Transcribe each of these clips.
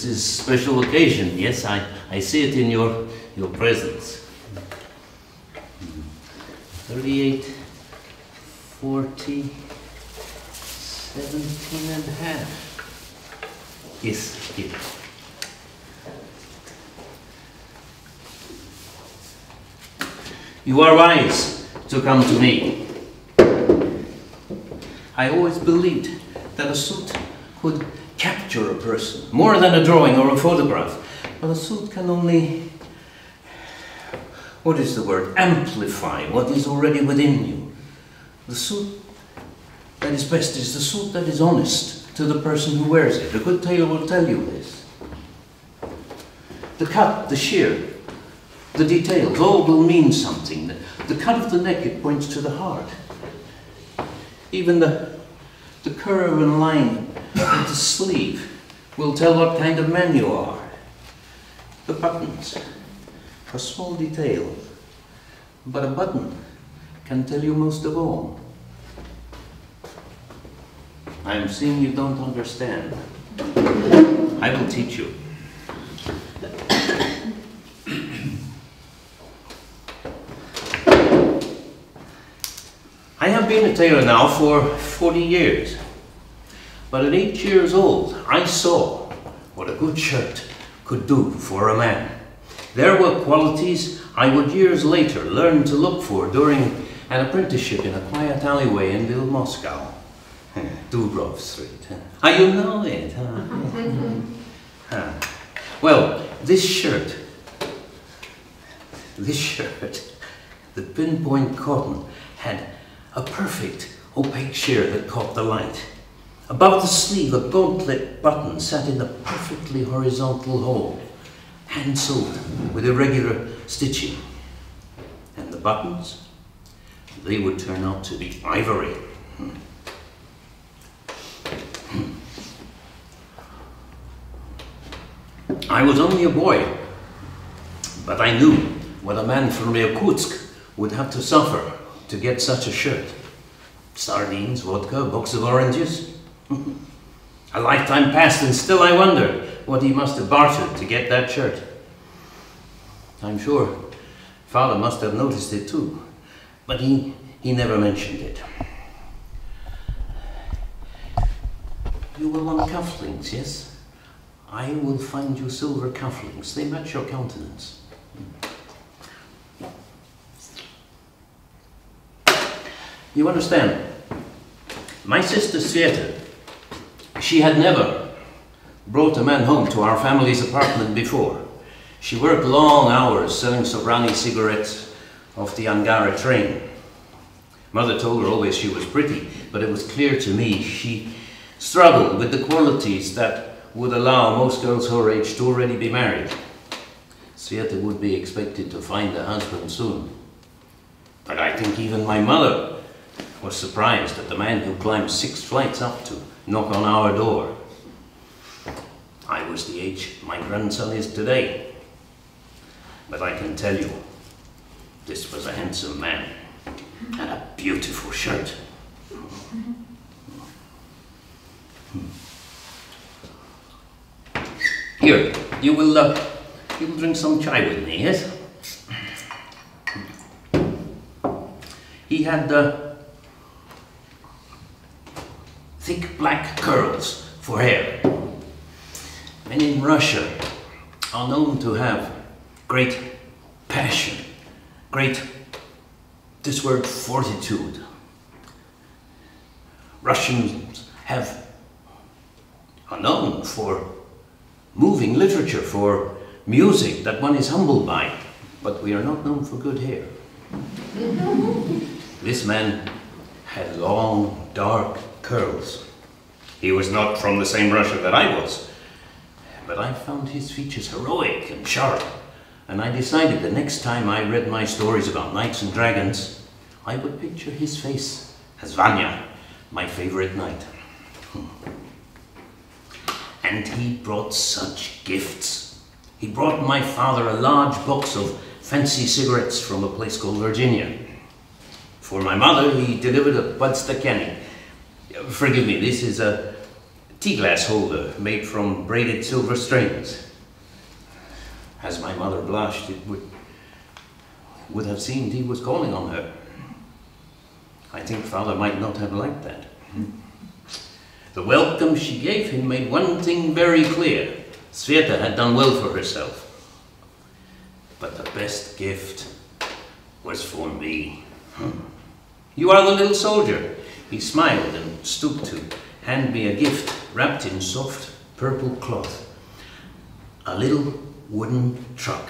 This is a special occasion. Yes, I see it in your presence. 38, 40, 17 and a half. Yes, here. You are wise to come to me. I always believed that a suit could capture a person, more than a drawing or a photograph. But a suit can only, what is the word, amplify what is already within you. The suit that is best is the suit that is honest to the person who wears it. A good tailor will tell you this. The cut, the shear, the details, all will mean something. The cut of the neck, it points to the heart. Even the curve and line of the sleeve will tell what kind of man you are. The buttons, a small detail, but a button can tell you most of all. I am seeing you don't understand. I will teach you. I have been a tailor now for 40 years, but at 8 years old I saw what a good shirt could do for a man. There were qualities I would years later learn to look for during an apprenticeship in a quiet alleyway in Little Moscow. Dubrov Street. You know it, huh? Well, this shirt, the pinpoint cotton, had a perfect opaque shear that caught the light. Above the sleeve, a gauntlet button sat in a perfectly horizontal hole, hand-sewed with irregular stitching. And the buttons, they would turn out to be ivory. I was only a boy, but I knew what a man from Irkutsk would have to suffer to get such a shirt. Sardines, vodka, a box of oranges. A lifetime passed and still I wonder what he must have bartered to get that shirt. I'm sure Father must have noticed it too, but he never mentioned it. You will want cufflinks, yes? I will find you silver cufflinks. They match your countenance. You understand, my sister Sveta, she had never brought a man home to our family's apartment before. She worked long hours selling Sobrani cigarettes off the Angara train. Mother told her always she was pretty, but it was clear to me she struggled with the qualities that would allow most girls her age to already be married. Sveta would be expected to find a husband soon. But I think even my mother was surprised at the man who climbed 6 flights up to knock on our door. I was the age my grandson is today. But I can tell you, this was a handsome man and a beautiful shirt. Here, you will drink some chai with me, yes? He had thick black curls for hair. Men in Russia are known to have great passion, this word fortitude. Russians are known for moving literature, for music that one is humbled by, but we are not known for good hair. This man had long, dark curls. He was not from the same Russia that I was, but I found his features heroic and sharp, and I decided the next time I read my stories about knights and dragons, I would picture his face as Vanya, my favorite knight. And he brought such gifts. He brought my father a large box of fancy cigarettes from a place called Virginia. For my mother, he delivered a podstakiani. Forgive me, this is a tea glass holder made from braided silver strings. As my mother blushed, it would have seemed he was calling on her. I think father might not have liked that. The welcome she gave him made one thing very clear. Sveta had done well for herself. But the best gift was for me. You are the little soldier. He smiled and stooped to hand me a gift wrapped in soft purple cloth. A little wooden truck.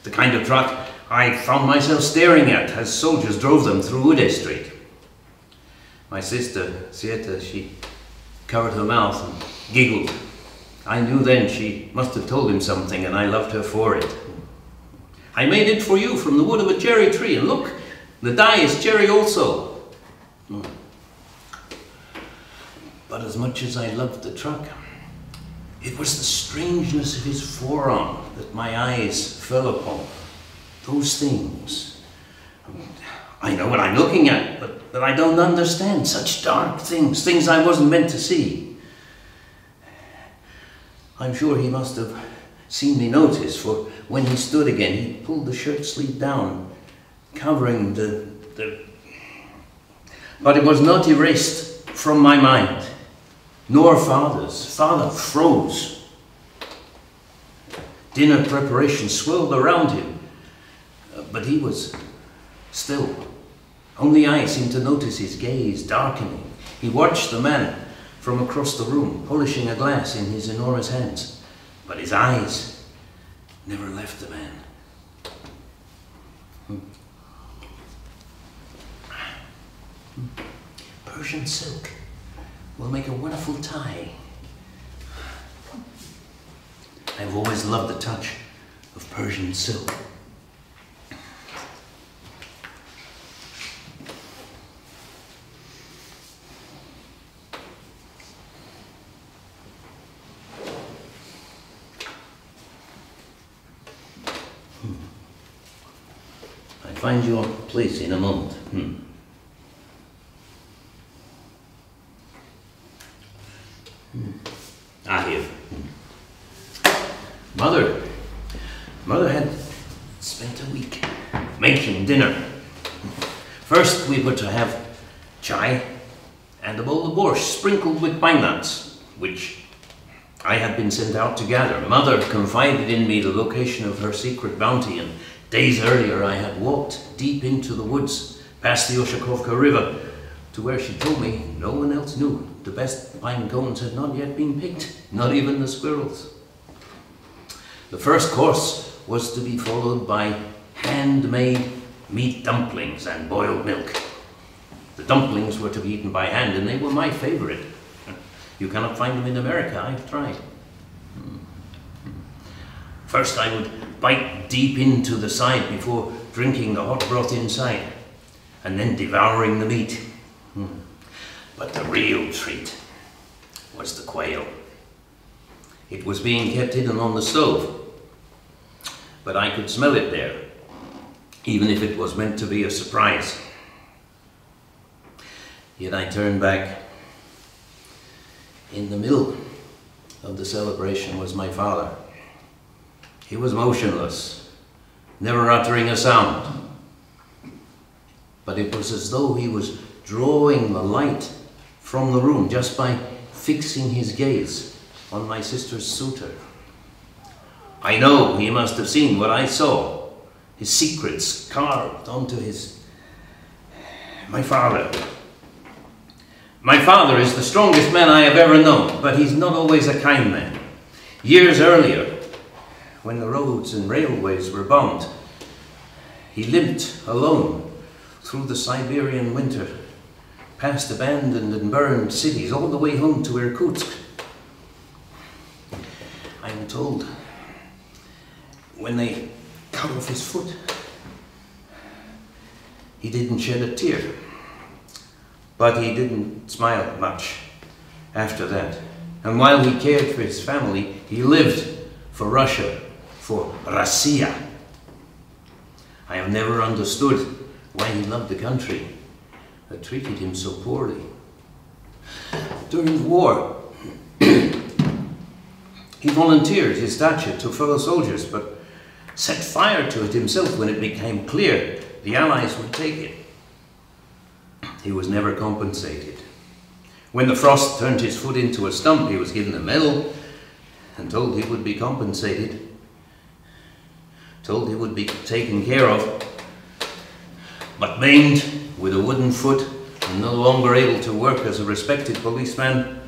The kind of truck I found myself staring at as soldiers drove them through Ude Street. My sister, Sveta, she covered her mouth and giggled. I knew then she must have told him something, and I loved her for it. I made it for you from the wood of a cherry tree, and look, the dye is cherry also. But as much as I loved the truck, it was the strangeness of his forearm that my eyes fell upon. Those things. I know what I'm looking at, but I don't understand. Such dark things, things I wasn't meant to see. I'm sure he must have seen me notice, for when he stood again, he pulled the shirt sleeve down, covering But it was not erased from my mind, nor father's. Father froze. Dinner preparation swirled around him, but he was still. Only I seemed to notice his gaze darkening. He watched the man from across the room, polishing a glass in his enormous hands, but his eyes never left the man. Persian silk will make a wonderful tie. I've always loved the touch of Persian silk. I'll find your place in a moment. Here. Mother had spent a week making dinner. First we were to have chai and a bowl of borscht sprinkled with pine nuts, which I had been sent out to gather. Mother confided in me the location of her secret bounty, and days earlier I had walked deep into the woods past the Oshakovka River to where she told me no one else knew. The best pine cones had not yet been picked, not even the squirrels. The first course was to be followed by handmade meat dumplings and boiled milk. The dumplings were to be eaten by hand, and they were my favorite. You cannot find them in America. I've tried. First I would bite deep into the side before drinking the hot broth inside, and then devouring the meat. But the real treat was the quail. It was being kept hidden on the stove, but I could smell it there, even if it was meant to be a surprise. Yet I turned back. In the middle of the celebration was my father. He was motionless, never uttering a sound. But it was as though he was drawing the light from the room just by fixing his gaze on my sister's suitor. I know he must have seen what I saw, his secrets carved onto my father. My father is the strongest man I have ever known, but he's not always a kind man. Years earlier, when the roads and railways were bombed, he limped alone through the Siberian winter, past abandoned and burned cities, all the way home to Irkutsk. I am told when they cut off his foot, he didn't shed a tear, but he didn't smile much after that. And while he cared for his family, he lived for Russia, for Россия. I have never understood why he loved the country that treated him so poorly. During the war, he volunteered his stature to fellow soldiers, but set fire to it himself when it became clear the Allies would take it. He was never compensated. When the frost turned his foot into a stump, he was given a medal and told he would be compensated, told he would be taken care of, but maimed with a wooden foot and no longer able to work as a respected policeman,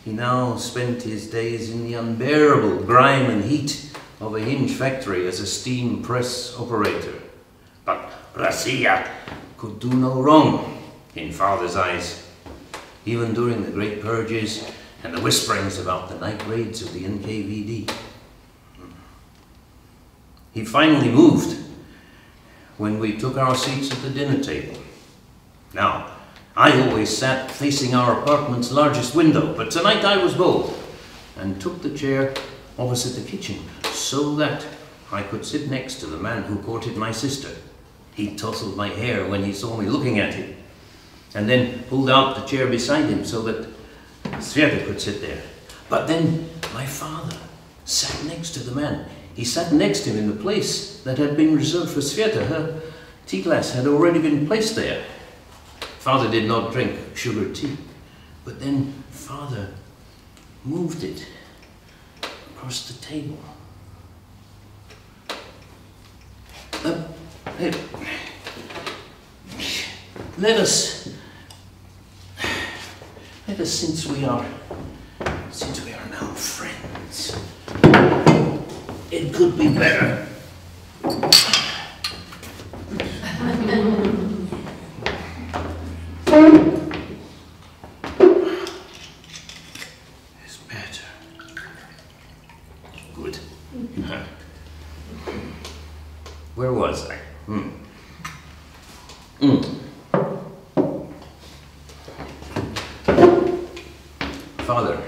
he now spent his days in the unbearable grime and heat of a hinge factory as a steam press operator. But Russia could do no wrong in Father's eyes, even during the great purges and the whisperings about the night raids of the NKVD. He finally moved when we took our seats at the dinner table. Now, I always sat facing our apartment's largest window, but tonight I was bold and took the chair opposite the kitchen so that I could sit next to the man who courted my sister. He tousled my hair when he saw me looking at him, and then pulled out the chair beside him so that Sveta could sit there. But then my father sat next to the man. He sat next to him in the place that had been reserved for Sveta. Her tea glass had already been placed there. Father did not drink sugar tea, but then Father moved it across the table. Let us, since we are now friends, it could be better. It's better. Good. Where was I? Father,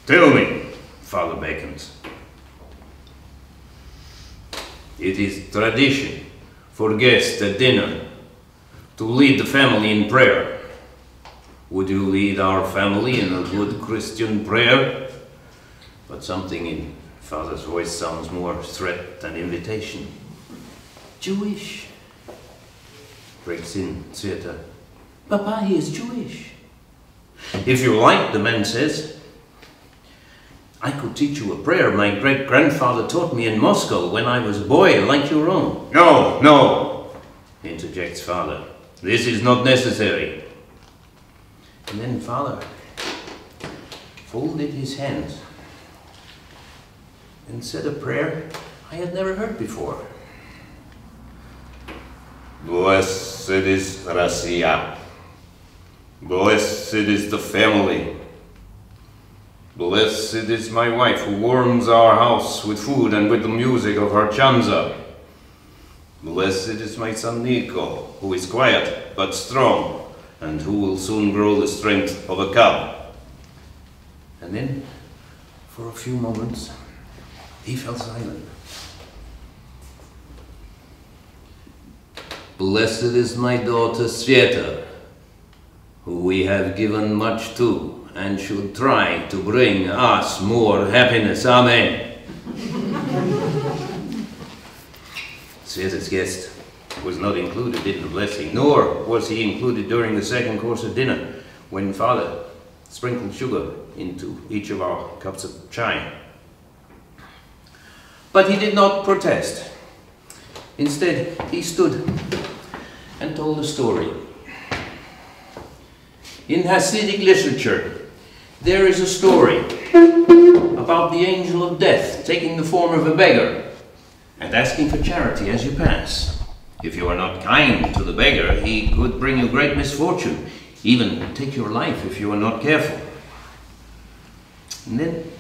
tell me, Father Bacons. It is tradition for guests at dinner to lead the family in prayer. Would you lead our family in a good Christian prayer? But something in Father's voice sounds more threat than invitation. Jewish, breaks in Sveta. Papa, he is Jewish. If you like, the man says, I could teach you a prayer my great-grandfather taught me in Moscow when I was a boy, like your own. No, no, interjects Father. This is not necessary. And then Father folded his hands and said a prayer I had never heard before. Blessed is Russia. Blessed is the family. Blessed is my wife who warms our house with food and with the music of her chanza. Blessed is my son Nico, who is quiet but strong and who will soon grow the strength of a cub. And then, for a few moments, he fell silent. Blessed is my daughter Sveta, who we have given much to and should try to bring us more happiness. Amen. Sveta's guest was not included in the blessing, nor was he included during the second course of dinner, when Father sprinkled sugar into each of our cups of chai. But he did not protest. Instead, he stood and told a story. In Hasidic literature, there is a story about the angel of death taking the form of a beggar and asking for charity as you pass. If you are not kind to the beggar, he could bring you great misfortune, even take your life if you are not careful. And then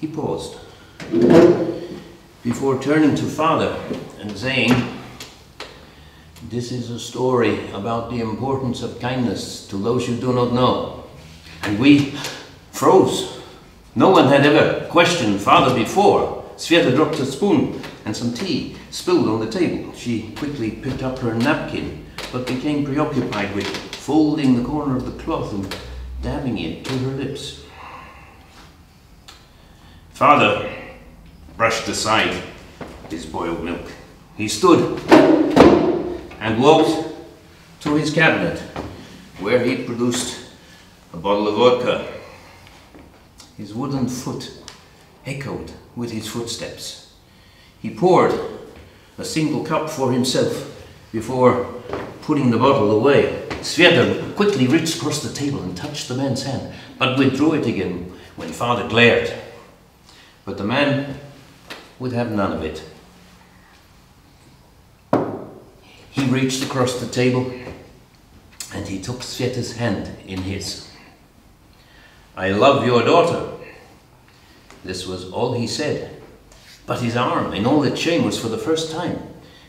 he paused before turning to Father and saying, this is a story about the importance of kindness to those you do not know. And we froze. No one had ever questioned Father before. Sveta dropped a spoon and some tea spilled on the table. She quickly picked up her napkin, but became preoccupied with folding the corner of the cloth and dabbing it to her lips. Father brushed aside his boiled milk. He stood and walked to his cabinet, where he produced a bottle of vodka. His wooden foot echoed with his footsteps. He poured a single cup for himself before putting the bottle away. Sveta quickly reached across the table and touched the man's hand, but withdrew it again when Father glared. But the man would have none of it. He reached across the table and he took Sveta's hand in his. "I love your daughter." This was all he said, but his arm, in all its shame, was for the first time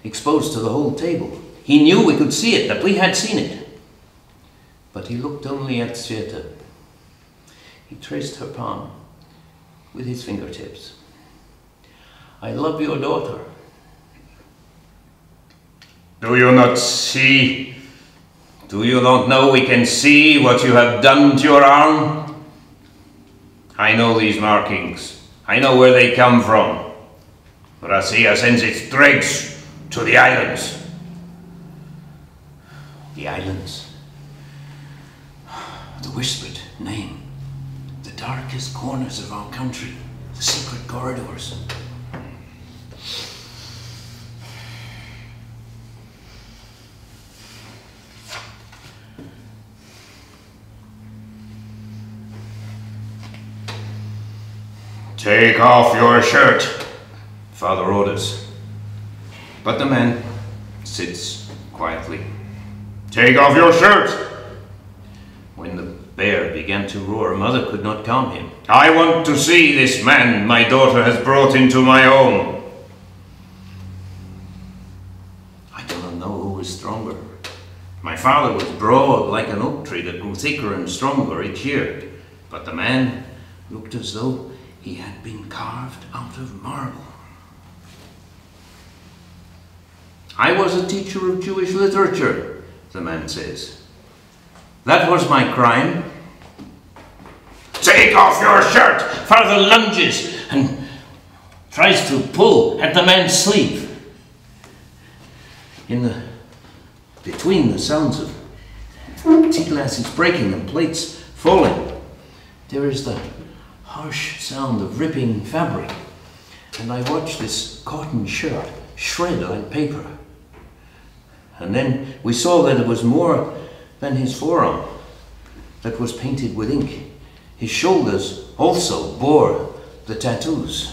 exposed to the whole table. He knew we could see it, that we had seen it. But he looked only at Sveta. He traced her palm with his fingertips. "I love your daughter." "Do you not see? Do you not know we can see what you have done to your arm? I know these markings. I know where they come from. Russia sends its dregs to the islands." The islands. The whispered name. The darkest corners of our country. The secret corridors. "Take off your shirt," Father orders. But the man sits quietly. "Take off your shirt!" When the bear began to roar, Mother could not calm him. "I want to see this man my daughter has brought into my home." I do not know who was stronger. My father was broad like an oak tree that grew thicker and stronger each year, but the man looked as though he had been carved out of marble. "I was a teacher of Jewish literature," the man says. "That was my crime." "Take off your shirt!" Father lunges and tries to pull at the man's sleeve. Between the sounds of tea glasses breaking and plates falling, there is the harsh sound of ripping fabric, and I watch this cotton shirt shred like paper. And then we saw that it was more than his forearm that was painted with ink. His shoulders also bore the tattoos.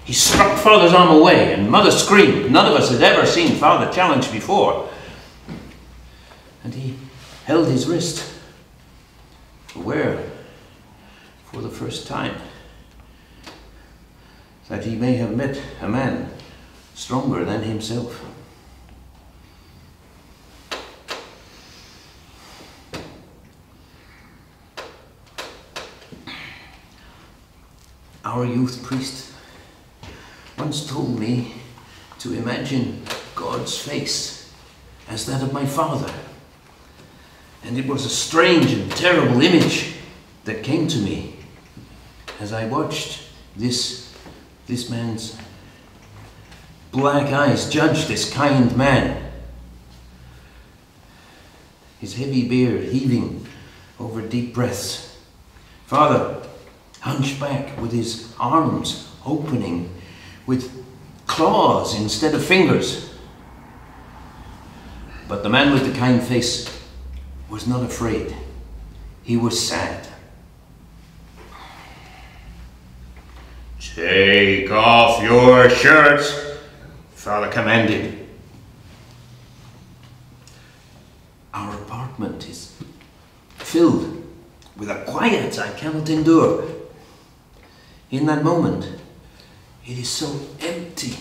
He struck Father's arm away, and Mother screamed. None of us had ever seen Father challenged before. And he held his wrist, aware for the first time that he may have met a man stronger than himself. Our youth priest once told me to imagine God's face as that of my father, and it was a strange and terrible image that came to me as I watched this man's black eyes judge this kind man, his heavy beard heaving over deep breaths. Father hunched back with his arms opening with claws instead of fingers. But the man with the kind face was not afraid. He was sad. "Take off your shirt," Father commanded. Our apartment is filled with a quiet I cannot endure. In that moment, it is so empty.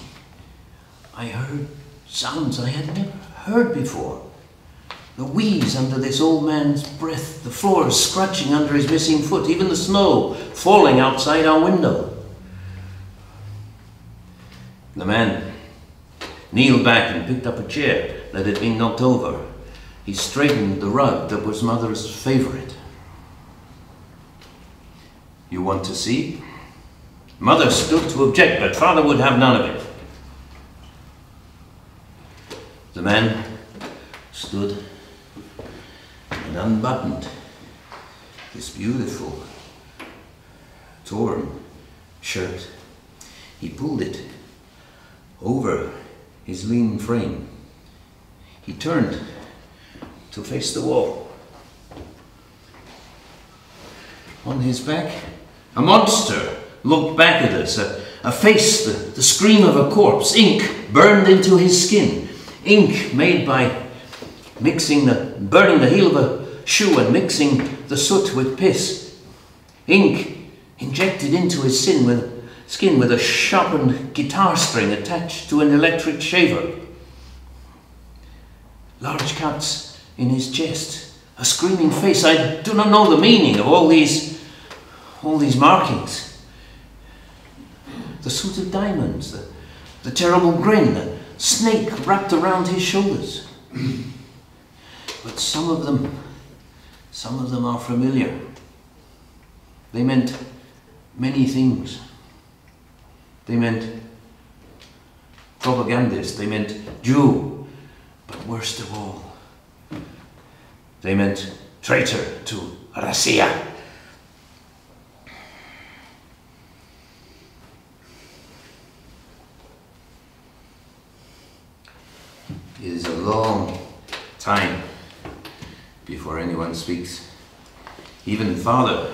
I heard sounds I had never heard before. The wheeze under this old man's breath, the floor scratching under his missing foot, even the snow falling outside our window. The man kneeled back and picked up a chair that had been knocked over he straightened the rug that was Mother's favorite. "You want to see?" Mother stood to object, but Father would have none of it. The man stood and unbuttoned this beautiful, torn shirt. He pulled it over his lean frame. He turned to face the wall. On his back, a monster looked back at us, a face, the scream of a corpse. Ink burned into his skin. Ink made by burning the heel of a shoe and mixing the soot with piss. Ink injected into his skin with a sharpened guitar string attached to an electric shaver. Large cuts in his chest, a screaming face. I do not know the meaning of all these markings. The suit of diamonds, the terrible grin, the snake wrapped around his shoulders. But some of them are familiar. They meant many things. They meant propagandist, they meant Jew, but worst of all, they meant traitor to Russia. It is a long time before anyone speaks. Even Father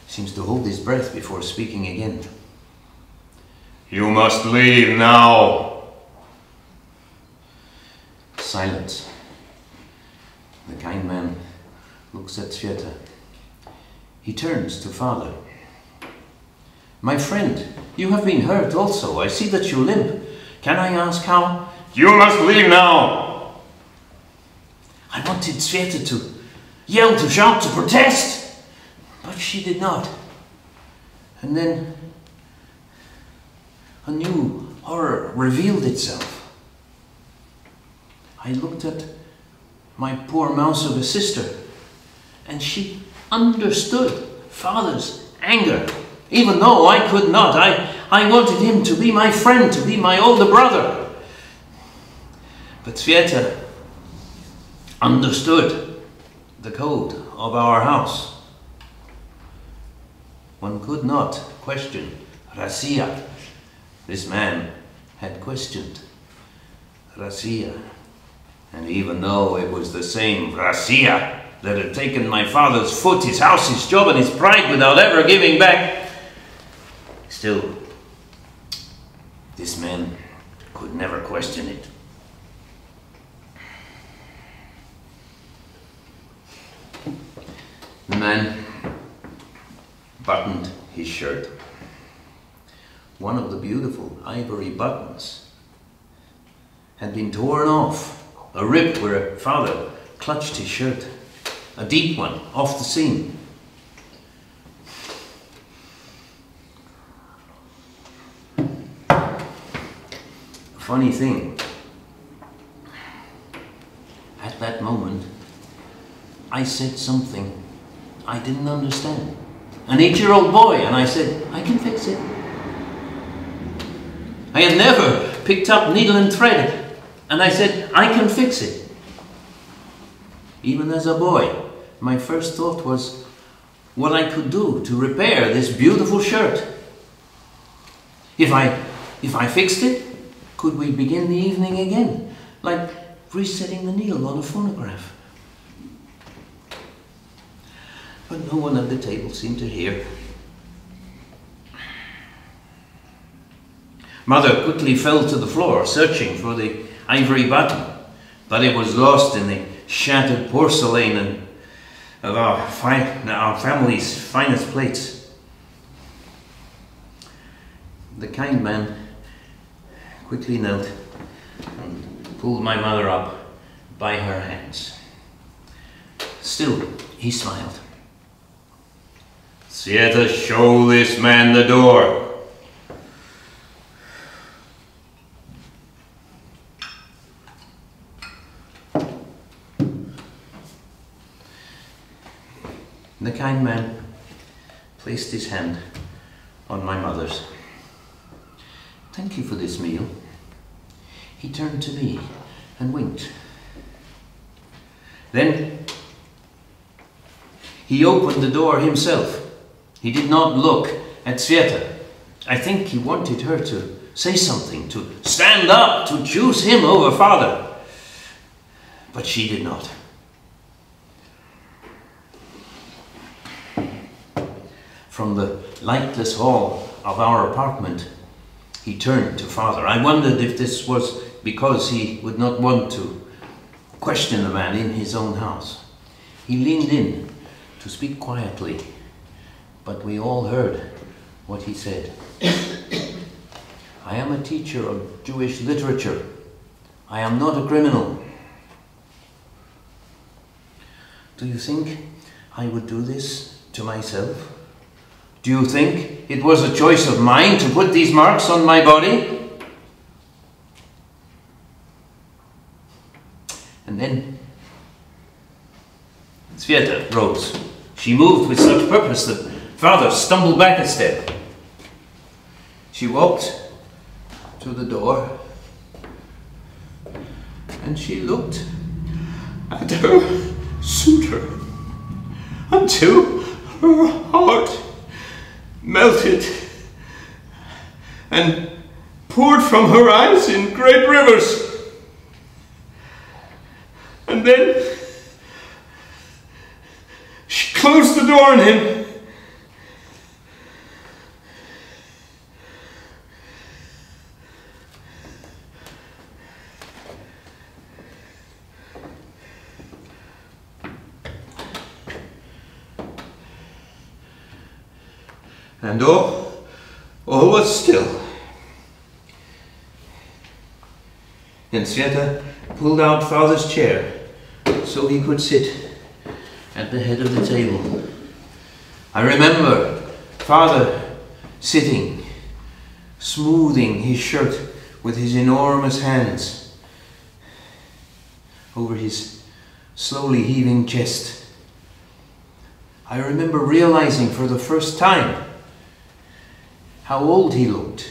seems to hold his breath before speaking again. "You must leave now." Silence. The kind man looks at Sveta. He turns to Father. "My friend, you have been hurt also. I see that you limp. Can I ask how?" "You must leave now." I wanted Sveta to yell, to shout, to protest, but she did not. And then a new horror revealed itself. I looked at my poor mouse of a sister, and she understood Father's anger, even though I could not. I wanted him to be my friend, to be my older brother. But Sveta understood the code of our house. One could not question Russia. This man had questioned Russia. And even though it was the same Russia that had taken my father's foot, his house, his job, and his pride without ever giving back, still, this man could never question it. The man buttoned his shirt. One of the beautiful ivory buttons had been torn off, a rip where Father clutched his shirt, a deep one off the seam. A funny thing, at that moment I said something I didn't understand. An 8-year-old boy, and I said, "I can fix it." I had never picked up needle and thread, and I said, "I can fix it." Even as a boy, my first thought was what I could do to repair this beautiful shirt. If I fixed it, could we begin the evening again, like resetting the needle on a phonograph? But no one at the table seemed to hear. Mother quickly fell to the floor, searching for the ivory button, but it was lost in the shattered porcelain of our family's finest plates. The kind man quickly knelt and pulled my mother up by her hands. Still, he smiled. "Sveta, show this man the door." placed his hand on my mother's. "Thank you for this meal." He turned to me and winked. Then he opened the door himself. He did not look at Sveta. I think he wanted her to say something, to stand up, to choose him over father. But she did not. From the lightless hall of our apartment, he turned to father. I wondered if this was because he would not want to question a man in his own house. He leaned in to speak quietly, but we all heard what he said. "I am a teacher of Jewish literature. I am not a criminal. Do you think I would do this to myself? Do you think it was a choice of mine to put these marks on my body?" And then Sveta rose. She moved with such purpose that father stumbled back a step. She walked to the door and she looked at her suitor until her heart melted and poured from her eyes in great rivers. And then she closed the door on him. And all was still. Then Sveta pulled out father's chair so he could sit at the head of the table. I remember father sitting, smoothing his shirt with his enormous hands over his slowly heaving chest. I remember realizing for the first time how old he looked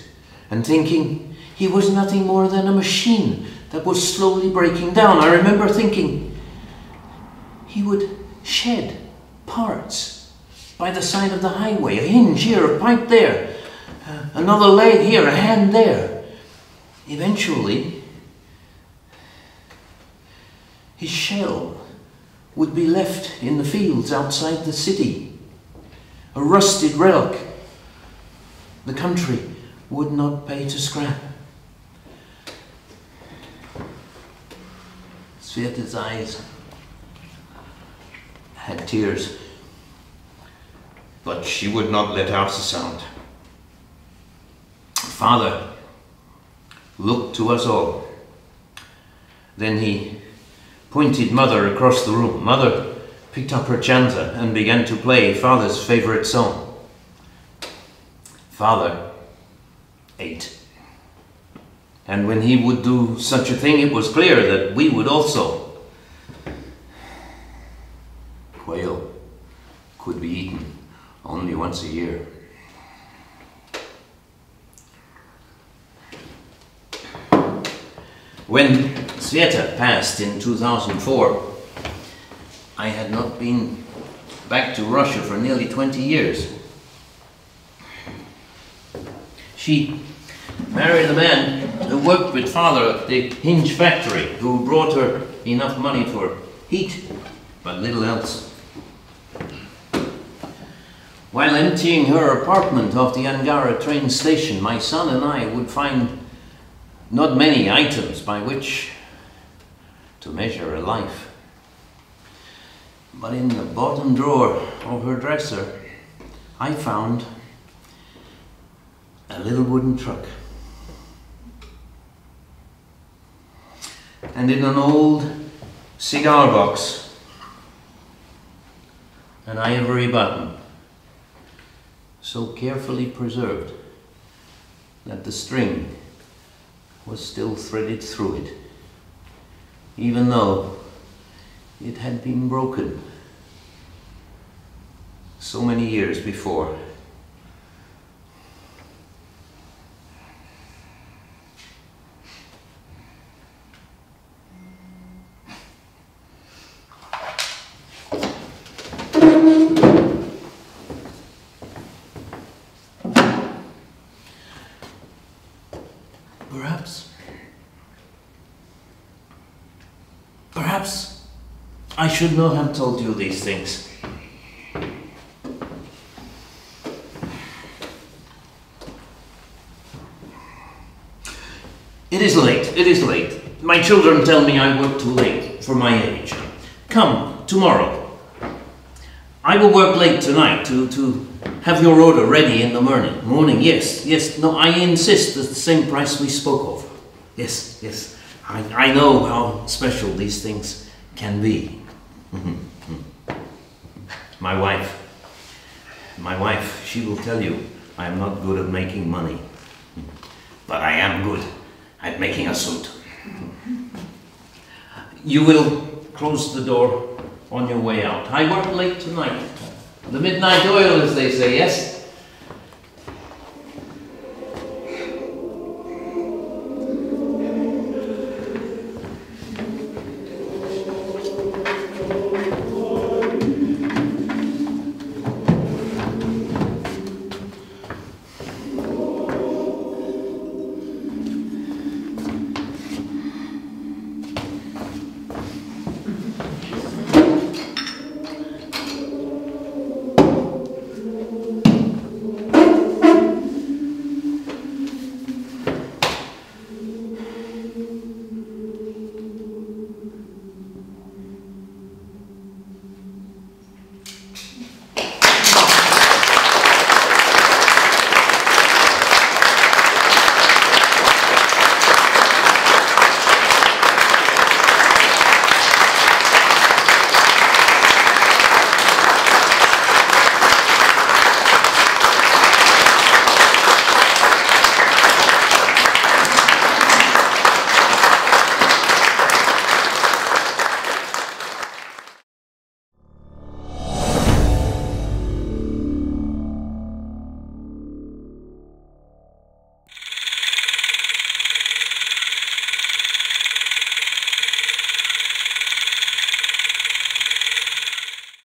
and thinking he was nothing more than a machine that was slowly breaking down. I remember thinking he would shed parts by the side of the highway, a hinge here, a pipe there, another leg here, a hand there. Eventually, his shell would be left in the fields outside the city, a rusted relic the country would not pay to scrap. Sveta's eyes had tears, but she would not let out a sound. Father looked to us all. Then he pointed Mother across the room. Mother picked up her chanza and began to play father's favorite song. Father ate. And when he would do such a thing, it was clear that we would also. Quail could be eaten only once a year. When Sveta passed in 2004, I had not been back to Russia for nearly 20 years. She married a man who worked with father at the hinge factory, who brought her enough money for heat, but little else. While emptying her apartment off the Angara train station, my son and I would find not many items by which to measure a life. But in the bottom drawer of her dresser, I found a little wooden truck. And in an old cigar box, an ivory button, so carefully preserved that the string was still threaded through it, even though it had been broken so many years before. Perhaps I should not have told you these things. It is late, it is late. My children tell me I work too late for my age. Come, tomorrow. I will work late tonight to have your order ready in the morning. Yes. No, I insist at the same price we spoke of. Yes. I know how special these things can be. My wife, she will tell you I am not good at making money, but I am good at making a suit. You will close the door on your way out. I work late tonight. The midnight oil, as they say, yes?